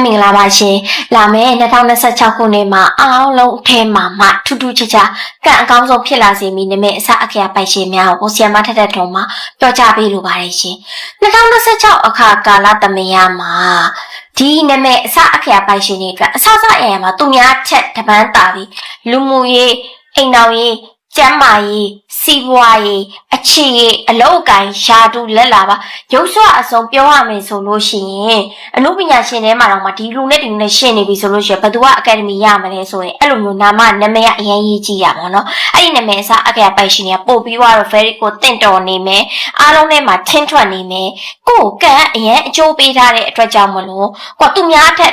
မင်္ဂလာပါရှင်လာမယ့်2026ခုနှစ်မှာအားလုံးအထဲမှာထူးထူးခြားခြားကံအကောင်းဆုံးဖြစ်လာစေမည်နမည်အစအခရာပိုင်ရှင်များကိုဆီယမထက်တဲ့ထုံမှာပြောကြပေးလိုပါတယ်ရှင်2026အခါကာလသမယမှာဒီနမည်အစအခရာပိုင်ရှင်တွေအတွက်အစအရာမှာသူများထက်တပန်းတာပြီးလူမှုရေးအိမ်တော်ရေးကျမ်းမာရေးစီးပွားရေးအခြေရေးအလုပ်အကိုင်ရှာတူလက်လာပါရုပ်စွာအစုံပြောရမယ်ဆိုလို့ရှိရင်အနုပညာရှင်ထဲမှာတော့ဒီလူနဲ့ဒီလူနဲ့ရှင်းနေပြီဆိုလို့ရှိရင်ဘယ်သူကအကယ်ဒမီရမလဲဆိုရင်အဲ့လိုမျိုးနာမအရင်ရေးကြည့်ရမှာเนาะအဲ့ဒီနာမည်အစားအကယ်ပိုင်ရှင်တွေကပို့ပြီးတော့ very ကိုတင့်တော်နေမယ်အားလုံးထဲမှာထင်းထွက်နေမယ်ကိုကံအရင်အကျိုးပေးထားတဲ့အတွက်ကြောင့်မလို့ကိုသူများထက်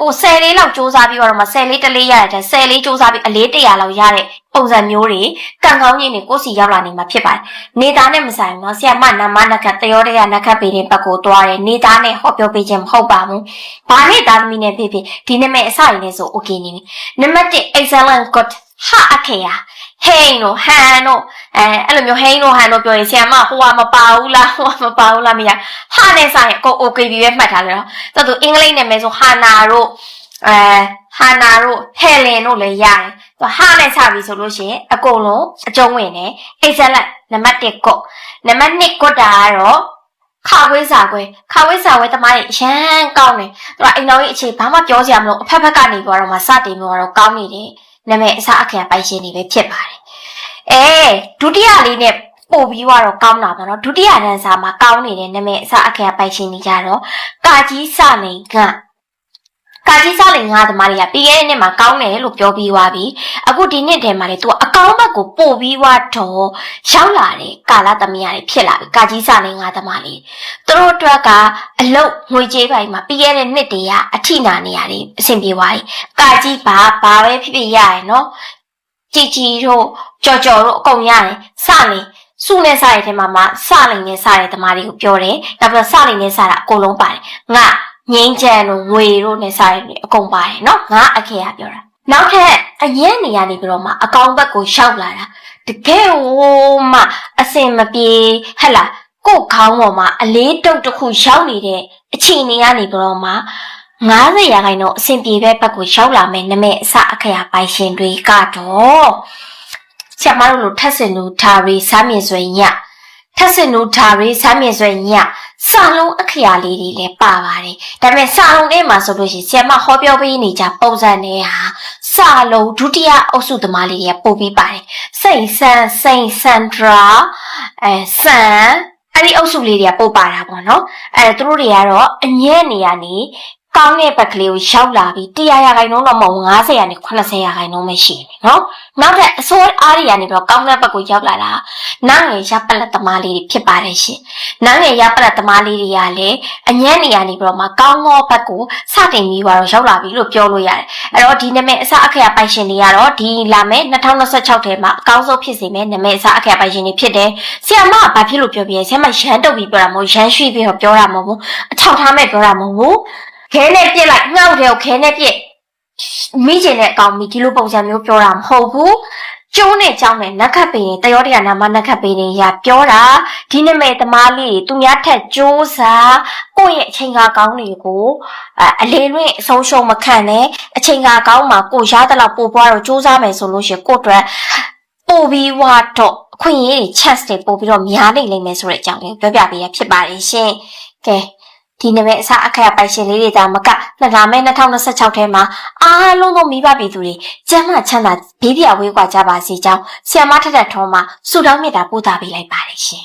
ကို10လေးလောက်စူးစမ်းပြီးတော့မှ10လေးတလေးရတယ်10လေးစူးစမ်းပြီးအလေး100လောက်ရတဲ့ပုံစံမျိုးတွေကံကောင်းခြင်းတွေကိုစီရောက်လာနေမှာဖြစ်ပါတယ်နေသားနဲ့မဆိုင်ဘူးเนาะဆရာမနာမနခတ်တရောတရားနခတ်ပေးတဲ့ဘက်ကိုသွားတယ်နေသားနဲ့ဟောပြောပေးခြင်းမဟုတ်ပါဘူးဘာနဲ့သားသမီးနဲ့ဖြစ်ဖြစ်ဒီနာမည်အစရင်းနဲ့ဆို okay နေပြီနံပါတ်1 excellent good ဟာအခေယာဟိန်းတို့ဟန်တို့အဲ့လိုမျိုးဟိန်းတို့ဟန်တို့ပြောရင်ဆရာမဟိုကမပါဘူးလားမရဟာနဲ့ဆိုင်ကို okay ပြီပဲမှတ်ထားတယ်နော်သူအင်္ဂလိပ်နာမည်ဆိုဟာနာတို့ဟာနာတို့ဟဲလင်တို့လည်းရတယ်သူဟာနဲ့စပြီဆိုလို့ရှိရင်အကုန်လုံးအကျုံးဝင်တယ် excellent နံပါတ်1ကိုနံပါတ်2ကိုတာကတော့ခါဝေးစာခွဲတမားရဲ့ရမ်းကောင်းတယ်သူကအိမ်တော်ကြီးအခြေဘာမှပြောစရာမလိုအဖက်ဖက်ကနေပြောတော့မှစတင်ပြောတော့ကောင်းနေတယ်နာမည်အစအခရာပိုင်ရှင်တွေပဲဖြစ်ပါတယ်ဒုတိယလေးနဲ့ပို့ပြီးတော့ကောင်းတာပေါ့နော်ဒုတိယတန်းစာမှာကောင်းနေတဲ့နာမည်အစအခရာပိုင်ရှင်တွေကြတော့ကာကြီးစလိန်ငါသမားတွေကပြီးခဲ့တဲ့နှစ်မှာကောင်းတယ်လို့ပြောပြီးသွားပြီအခုဒီနှစ်ထဲမှာလေသူကအကောင်းဘက်ကိုပို့ပြီးတော့ရောက်လာတယ်ကာလသမီးတွေဖြစ်လာပြီကာကြီးစလိန်ငါသမားလေးသူတို့အတွက်ကအလုတ်ငွေကြေးပိုင်းမှာပြီးခဲ့တဲ့နှစ်တည်းကအထိနာနေရတယ်အဆင်ပြေသွားပြီကာကြီးဘာပဲဖြစ်ဖြစ်ရရနော်ကြီးတို့ကြော်တို့အကုန်ရတယ်စလိန်စုနဲ့စရတဲ့ထဲမှာစလိန်နဲ့စတဲ့သမားတွေကိုပြောတယ်နောက်ပြီးစလိန်နဲ့စတာအကုန်လုံးပါတယ်ငါငင်းချန်တို့ငွေတို့နဲ့စားရတယ်အကုန်ပါတယ်เนาะငါအခေရပြောတာနောက်ထပ်အရင်နေရာနေပြီးတော့မှအကောင့်ဘက်ကိုရှောက်လာတာတကယ်ဟိုမှအစင်မပြေဟဲ့လားကို့ခေါင်းပေါ်မှာအလေးတုပ်တစ်ခုရှောက်နေတဲ့အချိန်နေရနေပြီးတော့မှ90ရာခိုင်နှုန်းအစင်ပြေတဲ့ဘက်ကိုရှောက်လာမယ်နမဲအစအခေရပိုင်ရှင်တွေကတော့ဆရာမတို့လိုထက်စင်လူထားပြီးစားမြင်စွဲညစာလုံးအခရာလေးတွေလည်းပါပါတယ်ဒါပေမဲ့စာလုံးထဲမှာဆိုလို့ရှိရင်ဆရာမဟောပြောပေးနေကြပုံစံတွေဟာစာလုံးဒုတိယအုပ်စုသမားလေးတွေကပို့ပြီးပါတယ်စိန်စန်ဒရာဆန်အဲ့ဒီအုပ်စုလေးတွေကပို့ပါတာပေါ့နော်သူတို့တွေကတော့အညံ့နေရနေကောင်းတဲ့ဘက်ကလေးကိုရောက်လာပြီး100ရာခိုင်နှုန်းတော့မဟုတ်90ရာနဲ့80ရာခိုင်နှုန်းပဲရှိတယ်နော်နောက်ထပ်အစိုးအားရနေတော့ကောင်းတဲ့ဘက်ကိုရောက်လာတာနားငယ်ရပလက်သမားလေးတွေဖြစ်ပါတယ်ရှင်နားငယ်ရပလက်သမားလေးတွေကလည်းအညံ့နေရနေပြီးတော့မှကောင်းသောဘက်ကိုစတင်ပြီးတော့ရောက်လာပြီလို့ပြောလို့ရတယ်အဲ့တော့ဒီနာမည်အစအခရာပိုင်ရှင်တွေကတော့ဒီလာမယ့်2026ထဲမှာအကောင်းဆုံးဖြစ်စေမယ့်နာမည်အစအခရာပိုင်ရှင်တွေဖြစ်တယ်ဆရာမကဘာဖြစ်လို့ပြောပြရဲဆရာမရန်တုပ်ပြီးပြောတာမဟုတ်ရန်ရွှေ့ပြီးတော့ပြောတာမဟုတ်ဘူးအထောက်ထားမဲ့ပြောတာမဟုတ်ဘူးခဲနဲ့ပြစ်လိုက်ငှောက်တယ်ကိုခဲနဲ့ပြစ်မိကျင်တဲ့အကောင်မိဒီလိုပုံစံမျိုးပြောတာမဟုတ်ဘူးကျုံးနဲ့ကြောင်းနဲ့နက်ခတ်ပင်တရောတရားနာမနက်ခတ်ပင်တွေရပြောတာဒီနမဲသမားလေးသူများထက်ကြိုးစားကိုယ့်ရဲ့အချိန်ကာကောင်းတွေကိုအလေလွင့်အဆုံးရှုံးမခံနဲ့အချိန်ကာကောင်းမှာကိုရတဲ့လောက်ပို့ပွားတော့ကြိုးစားမယ်ဆိုလို့ရှိရင်ကိုယ့်အတွက်ပို့ပြီးွားတော့အခွင့်အရေးတွေ chance တွေပို့ပြီးတော့များနေလိမ့်မယ်ဆိုတဲ့အကြောင်းလေးပြောပြပေးရဖြစ်ပါတယ်ရှင်ကဲဒီနမဲအစအခရာပိုင်ရှင်လေးတွေဒါမကလာမယ့်2026ထဲမှာအားလုံးသောမိဘပြည်သူတွေကျန်းမာချမ်းသာဘေးပြဝေးကွာကြပါစေကြောင်းဆီယမထက်ထုံးမှာဆုတောင်းမေတ္တာပို့သပေးလိုက်ပါတယ်ရှင်